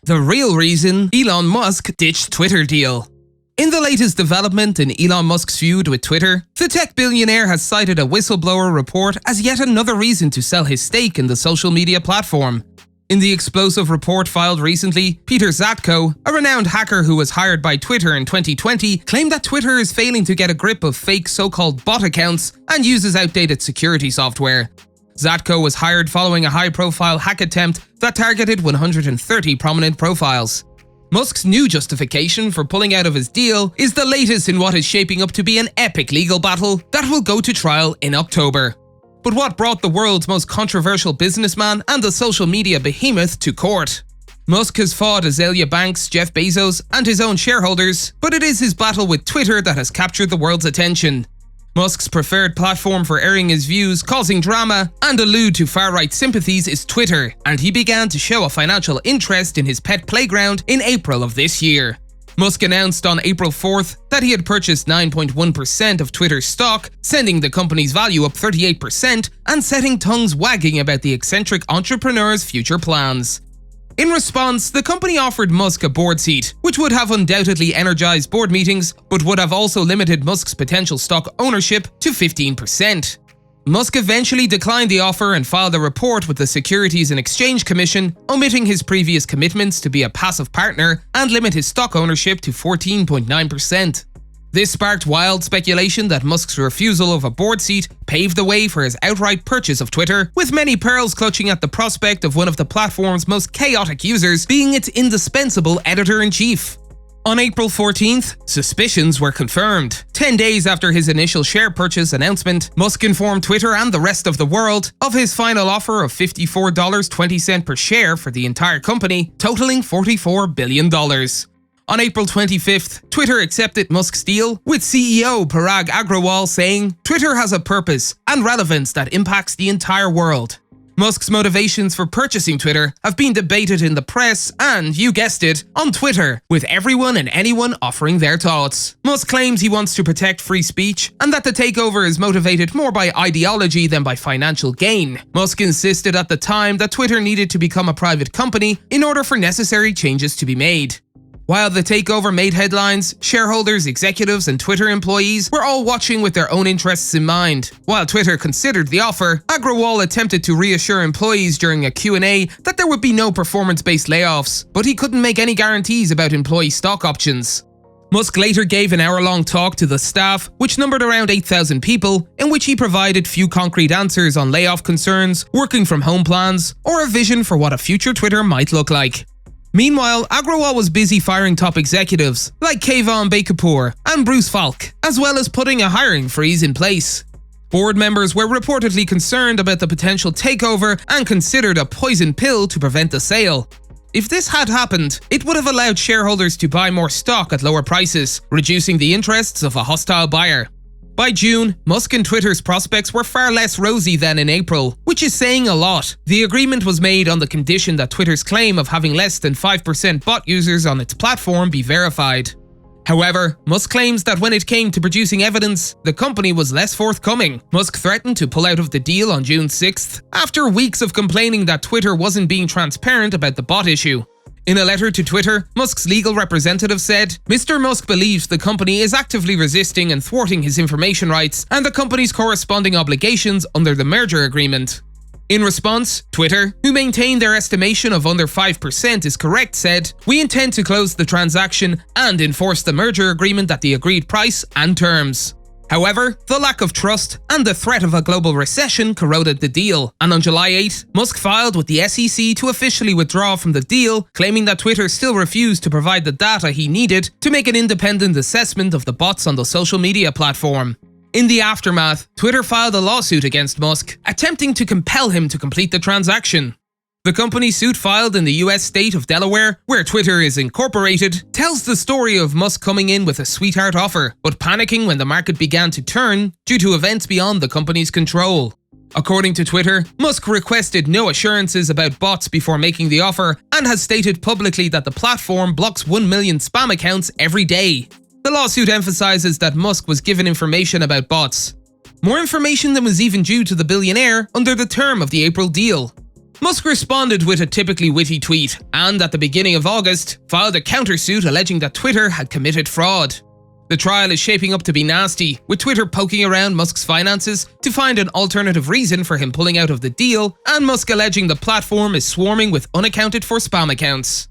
The real reason Elon Musk ditched Twitter deal. In the latest development in Elon Musk's feud with Twitter, the tech billionaire has cited a whistleblower report as yet another reason to sell his stake in the social media platform. In the explosive report filed recently, Peter Zatko, a renowned hacker who was hired by Twitter in 2020, claimed that Twitter is failing to get a grip of fake so-called bot accounts and uses outdated security software. Zatko was hired following a high-profile hack attempt that targeted 130 prominent profiles. Musk's new justification for pulling out of his deal is the latest in what is shaping up to be an epic legal battle that will go to trial in October. But what brought the world's most controversial businessman and the social media behemoth to court? Musk has fought Azealia Banks, Jeff Bezos, and his own shareholders, but it is his battle with Twitter that has captured the world's attention. Musk's preferred platform for airing his views, causing drama, and allude to far-right sympathies is Twitter, and he began to show a financial interest in his pet playground in April of this year. Musk announced on April 4th that he had purchased 9.1% of Twitter's stock, sending the company's value up 38% and setting tongues wagging about the eccentric entrepreneur's future plans. In response, the company offered Musk a board seat, which would have undoubtedly energized board meetings, but would have also limited Musk's potential stock ownership to 15%. Musk eventually declined the offer and filed a report with the Securities and Exchange Commission, omitting his previous commitments to be a passive partner and limit his stock ownership to 14.9%. This sparked wild speculation that Musk's refusal of a board seat paved the way for his outright purchase of Twitter, with many pearls clutching at the prospect of one of the platform's most chaotic users being its indispensable editor-in-chief. On April 14th, suspicions were confirmed. 10 days after his initial share purchase announcement, Musk informed Twitter and the rest of the world of his final offer of $54.20 per share for the entire company, totaling $44 billion. On April 25th, Twitter accepted Musk's deal, with CEO Parag Agrawal saying, "Twitter has a purpose and relevance that impacts the entire world." Musk's motivations for purchasing Twitter have been debated in the press and, you guessed it, on Twitter, with everyone and anyone offering their thoughts. Musk claims he wants to protect free speech and that the takeover is motivated more by ideology than by financial gain. Musk insisted at the time that Twitter needed to become a private company in order for necessary changes to be made. While the takeover made headlines, shareholders, executives, and Twitter employees were all watching with their own interests in mind. While Twitter considered the offer, Agrawal attempted to reassure employees during a Q&A that there would be no performance-based layoffs, but he couldn't make any guarantees about employee stock options. Musk later gave an hour-long talk to the staff, which numbered around 8,000 people, in which he provided few concrete answers on layoff concerns, working from home plans, or a vision for what a future Twitter might look like. Meanwhile, Agrawal was busy firing top executives like Kayvon Bekapoor and Bruce Falk, as well as putting a hiring freeze in place. Board members were reportedly concerned about the potential takeover and considered a poison pill to prevent the sale. If this had happened, it would have allowed shareholders to buy more stock at lower prices, reducing the interests of a hostile buyer. By June, Musk and Twitter's prospects were far less rosy than in April, which is saying a lot. The agreement was made on the condition that Twitter's claim of having less than 5% bot users on its platform be verified. However, Musk claims that when it came to producing evidence, the company was less forthcoming. Musk threatened to pull out of the deal on June 6th, after weeks of complaining that Twitter wasn't being transparent about the bot issue. In a letter to Twitter, Musk's legal representative said, "Mr. Musk believes the company is actively resisting and thwarting his information rights and the company's corresponding obligations under the merger agreement." In response, Twitter, who maintained their estimation of under 5% is correct, said, "We intend to close the transaction and enforce the merger agreement at the agreed price and terms." However, the lack of trust and the threat of a global recession corroded the deal, and on July 8, Musk filed with the SEC to officially withdraw from the deal, claiming that Twitter still refused to provide the data he needed to make an independent assessment of the bots on the social media platform. In the aftermath, Twitter filed a lawsuit against Musk, attempting to compel him to complete the transaction. The company's suit, filed in the US state of Delaware, where Twitter is incorporated, tells the story of Musk coming in with a sweetheart offer, but panicking when the market began to turn due to events beyond the company's control. According to Twitter, Musk requested no assurances about bots before making the offer and has stated publicly that the platform blocks 1 million spam accounts every day. The lawsuit emphasizes that Musk was given information about bots. More information than was even due to the billionaire under the term of the April deal. Musk responded with a typically witty tweet, and at the beginning of August, filed a countersuit alleging that Twitter had committed fraud. The trial is shaping up to be nasty, with Twitter poking around Musk's finances to find an alternative reason for him pulling out of the deal, and Musk alleging the platform is swarming with unaccounted for spam accounts.